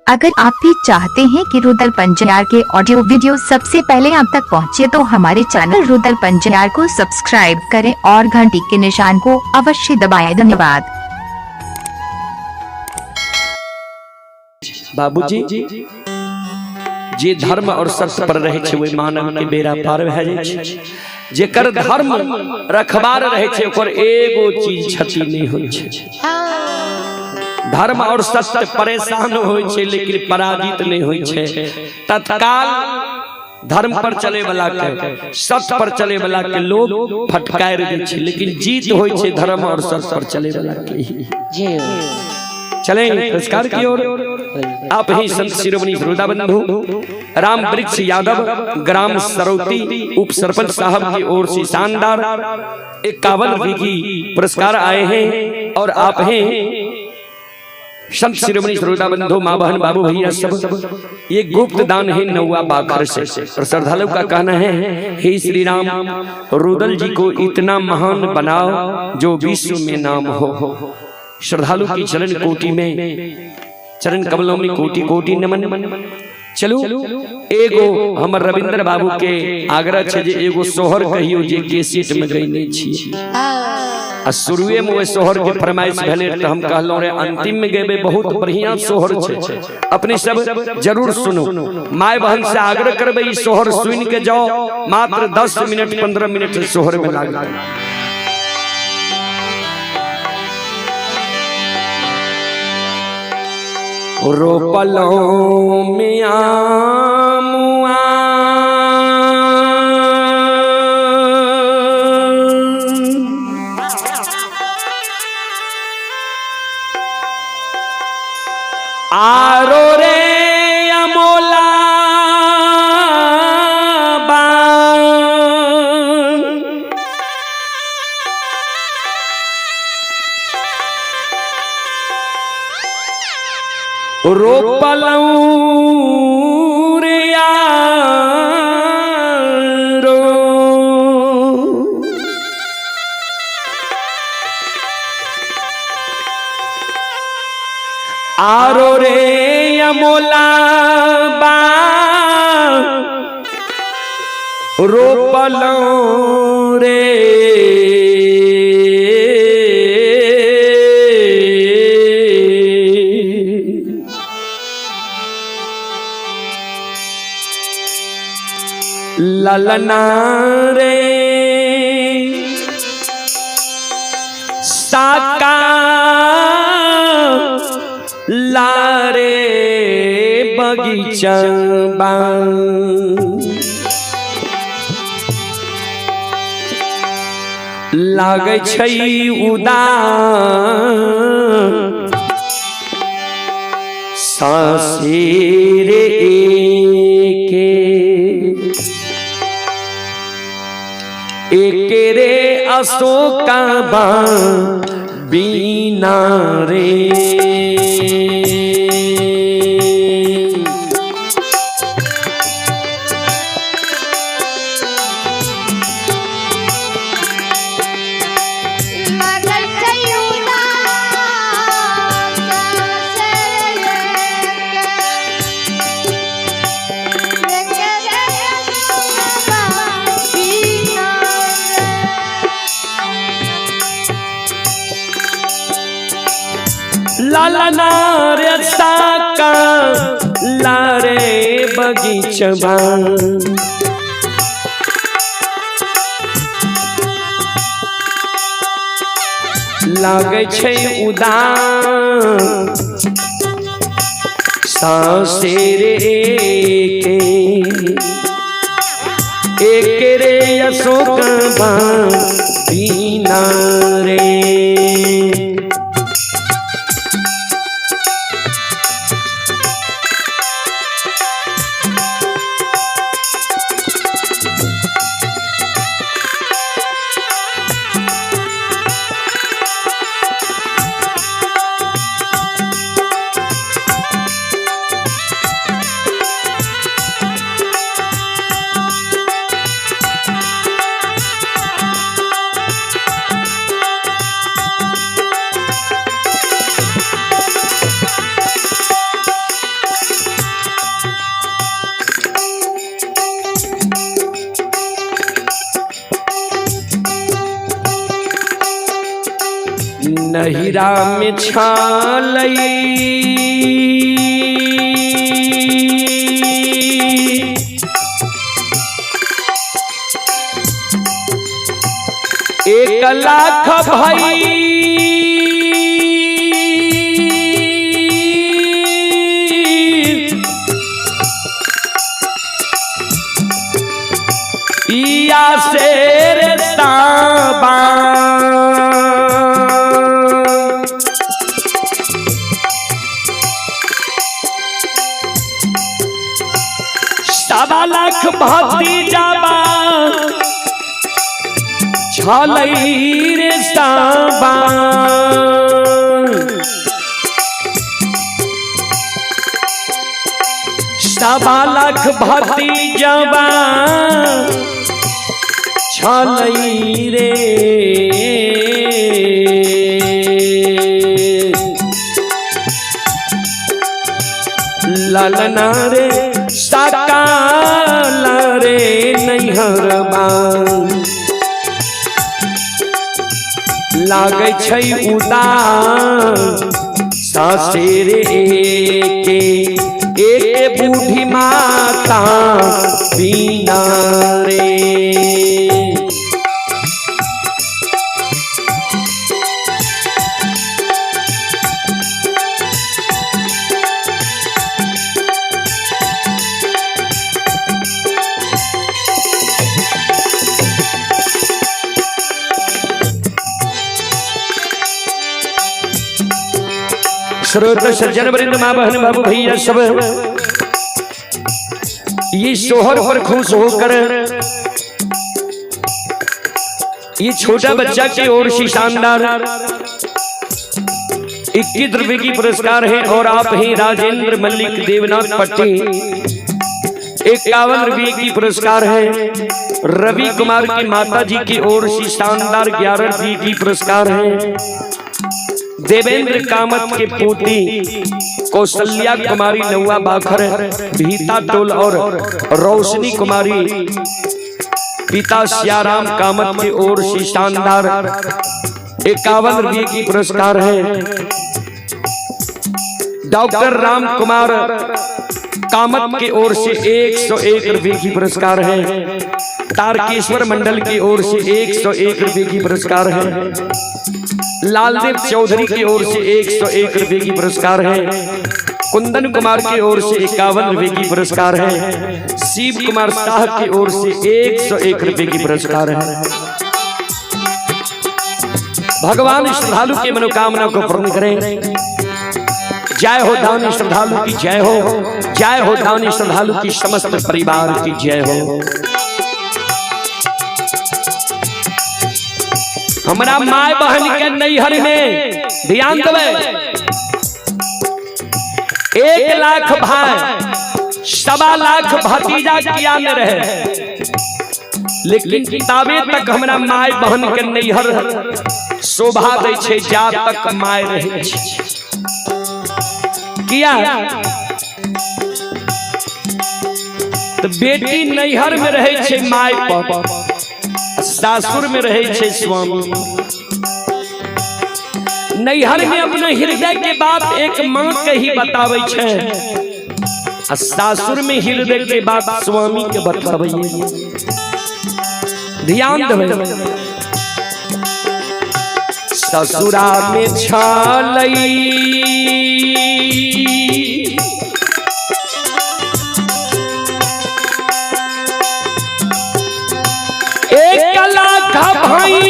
अगर आप भी चाहते हैं कि रुदल पंजयार के ऑडियो वीडियो सबसे पहले आप तक पहुंचे तो हमारे चैनल रुदल पंजयार को सब्सक्राइब करें और घंटी के निशान को अवश्य दबाएं। धन्यवाद। बाबूजी जे धर्म और सत्य पर रहे छे वे मानव के बेड़ा पार भ जाय छे। जेकर धर्म रखबार रहे छे ओकर एगो चीज क्षति नहीं होय छे। धर्म और सत्य परेशान होय छे लेकिन पराजित नहीं होय छे। तत्काल धर्म पर चले वाला के सत्य पर चले वाला के लोग फटकार दे छे लेकिन जीत होय छे धर्म और सत्य पर चले वाला के ही। चलें पुरस्कार की ओर। आप ही संत शिरोमणि हृदय बंधु राम वृक्ष यादव ग्राम सरौती उप सरपंच साहब की ओर से शानदार 51 रुपये की पुरस्कार आए हैं और आप हैं संत शिरोमणि हृदय बंधु माँ बहन बाबू भैया सब। ये गुप्त दान है नौवा बाखर से और श्रद्धालु का कहना है हे श्री राम रुदल जी को इतना महान बनाओ जो विश्व में नाम हो। श्रद्धालु की चरण कोटि में चरण कमलों में कोटि कोटि नमन। चलो एगो हमर रविंद्र बाबू के आग्रह छे जे एगो सोहर कहियो जे केसेट में गई नहीं छी आ शुरुए में वो सोहर के फरमाइश भेले त हम कहलो रे अंतिम में गेबे बहुत बढ़िया सोहर छे अपने सब जरूर सुनो। माय बहन से आग्रह करबे ई सोहर सुन के जाओ। मात्र 10 मिनट 15 मिनट सोहर में लाग रोपलों में आमुआ आरो रे अमोला रोपलूं रे यारो आरो रे अमोला बा रोपलूं रे ललना रे साका लारे बगीचा लागे छै उदास सासे रे एक रे अशोका बा बीना रे लालना रे साका लारे बगीचबा लागे छै उदास सासे रे एक रे अशोका बीना रे गहिरा में छालई एक लाख भाई या शेर ताबा सवा लाख भतीजाबा छलई रे साबा सवा लाख भतीजाबा छलई रे ललना रे सकाल रे नैहरबा लागे छै उदास सासे रे एक बूढ़ी माता बीना रे श्रोत सज्जन वृंद माँ बहन बाबू भैया सब ये सोहर पर खुश होकर ये छोटा बच्चा की ओर से शानदार 21 रुपए की पुरस्कार है और आप हैं राजेंद्र मल्लिक देवनाथ पट्टी 51 रुपये की पुरस्कार है। रवि कुमार की माता जी की ओर से शानदार 11 रुपये की पुरस्कार है। देवेंद्र कामत के पोती कौशल्या कुमारी नौवा बाखर भीता टोल और रोशनी कुमारी पिता सियाराम कामत की ओर से शानदार 51 रुपये की पुरस्कार है। डॉक्टर राम कुमार कामत की ओर से 101 रुपये की पुरस्कार है। तारकेश्वर मंडल की ओर से 101 रुपये की पुरस्कार है। लालदेव चौधरी की ओर से 101 रुपये की पुरस्कार है। कुंदन कुमार की ओर से 51 रुपये की पुरस्कार है। शिव कुमार शाह की ओर से 101 रुपये की पुरस्कार है। भगवान श्रद्धालु की मनोकामना को पूर्ण करें। जय हो दानी श्रद्धालु की जय हो, जय हो दानी श्रद्धालु की समस्त परिवार की जय हो। हमारा माय बहन के नैहर में ध्यान देवे 1 लाख भाई 1.25 लाख भतीजा किया में रहे, लेकिन किताबे तक हमारा माय बहन के नैहर शोभा दे छे जा तक माय रहे किया। तो बेटी नैहर में रहे छे माय पर, सासुर में रहे छे स्वामी। नैहर में अपने हृदय के बात एक मां के ही बतावे छे, सासुर में हृदय के बात स्वामी के बतावे। ध्यान देवे ससुरा में छालई 1 लाख भाई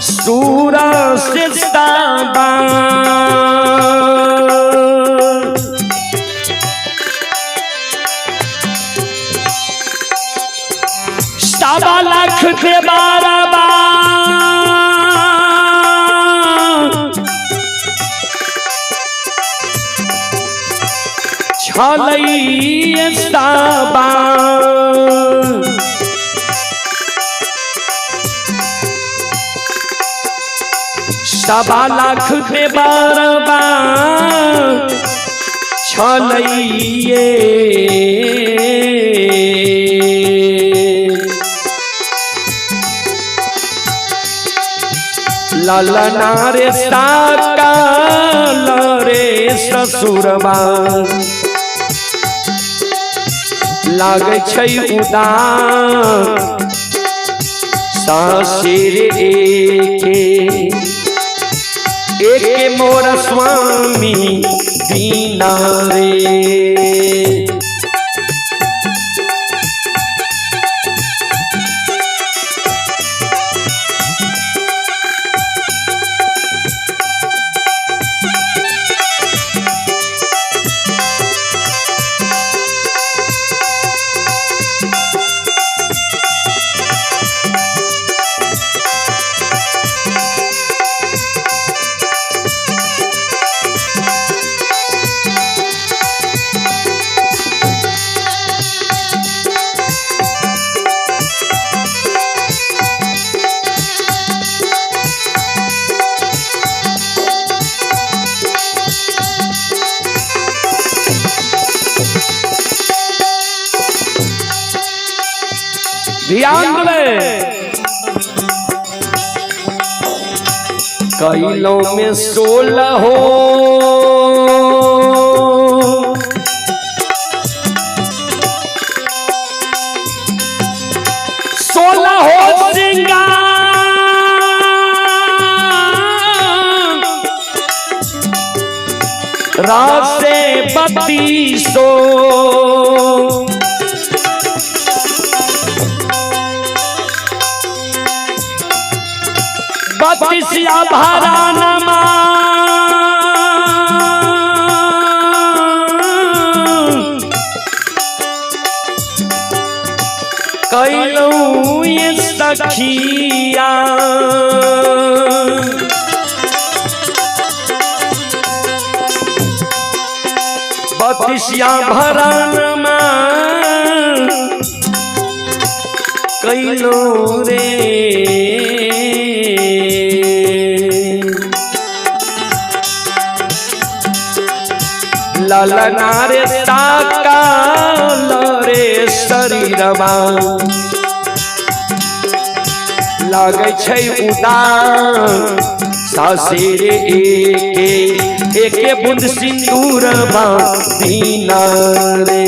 सूरा से साबा 1.25 लाख के 12 छलई साबा 1.25 लाख के 12 छलइए ललना रे साकाल रे ससुरबा लागे छै उदार सासिर एके मोर स्वामी दीना रे ध्यान दे कैलों में 16 हो श्रृंगार रासे 32 बत्तीसिया भरानमा कैलूं ये सखिया बत्तीसिया भरानमा कैलूं रे ललना रे साकाल रे शरीरबा लागे छै उदार सासिर एके बूंद सिंदूरबा दीना रे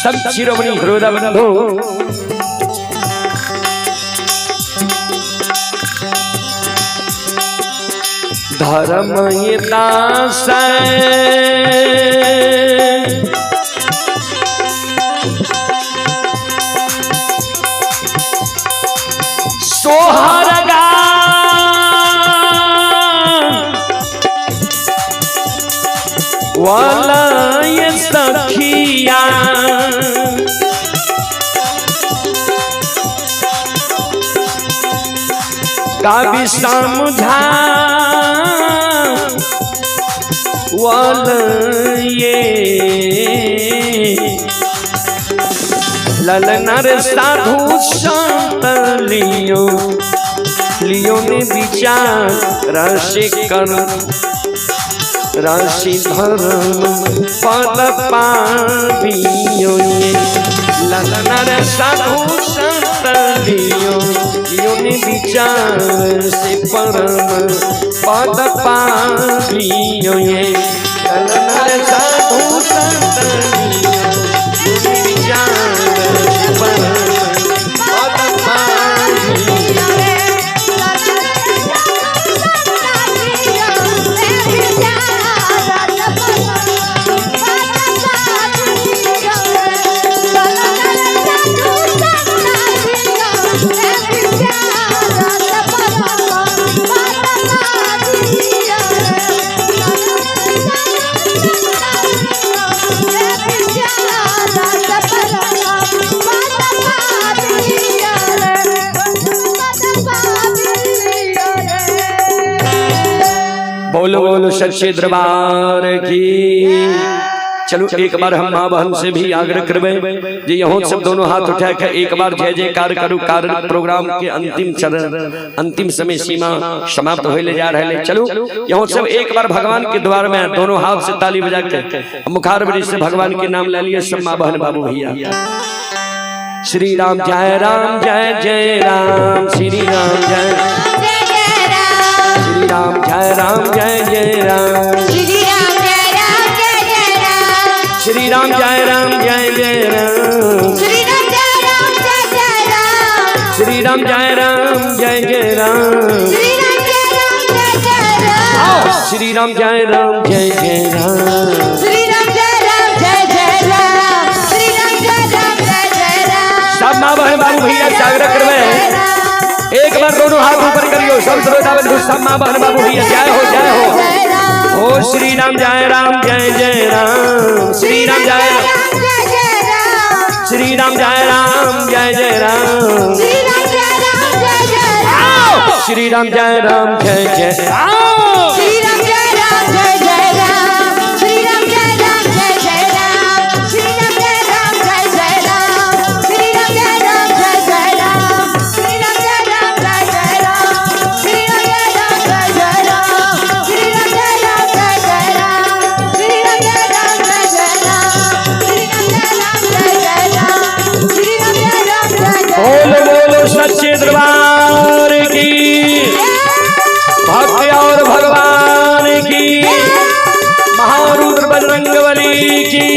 संत शिरोमणि हृदय बंधु धर्म ये दास सोहरगा वाला ये सखिया का भी समझा वाला ये ललना रे साधु संत लियो ने विचार राशि कर राशि धर्म पद पावियो ललना रे साधु संत लियो ने विचार से परम पद पावियो ललना रे साधु संत लियो ने विचार से परम बोलो बोलो सच्चे दरबार की। चलो एक बार हम माँ बहन से भी आग्रह करबे जे यहाँ सब दोनों हाथ उठा कर एक बार जय जयकार करू। कारण प्रोग्राम के अंतिम चरण अंतिम समय सीमा समाप्त होने जा रहे। चलो यहाँ सब एक बार भगवान के द्वार में दोनों हाथ से ताली बजा के मुखार बड़ी से भगवान के नाम ले लिए सब माँ बहन बाबू भैया। श्री राम जय जय राम श्री राम जय श्री राम जय जय राम श्री राम जय जय राम श्री राम जय जय राम श्री राम जय जय राम सब माँ बहन बाबू भैया जागरण करवे एक बार दोनों हाथ ऊपर करियो सब श्रोता सब माँ बहन बाबू भैया जय हो ओ श्री राम जय जय राम श्री राम जय श्री राम जय जय राम श्री राम जय जय सच्चे दरबार की भक्त और भगवान की महारुद्र बजरंगबली की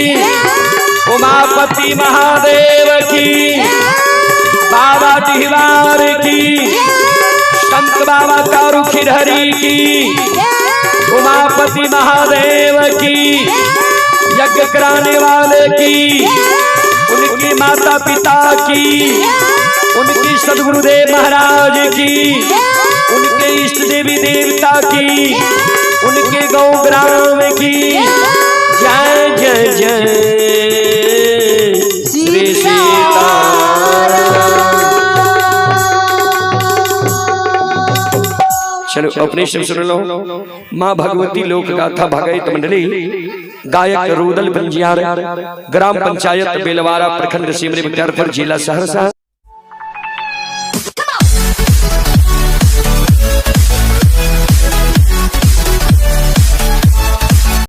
उमापति महादेव की बाबा डिहवार की संत बाबा कारू खिरहरी की उमापति महादेव की यज्ञ कराने वाले की उनकी माता पिता की उनकी सदगुरुदेव महाराज की उनके इष्ट देवी देवता की उनके गौ ग्राम की जय जय जय श्री सीताराम। चलो अपने से सुन लो माँ भगवती लोक गाथा भगवत मंडली गायक रुदल पंजियार ग्राम पंचायत बेलवारा प्रखंड सिमरी बख्तियारपुर जिला सहरसा।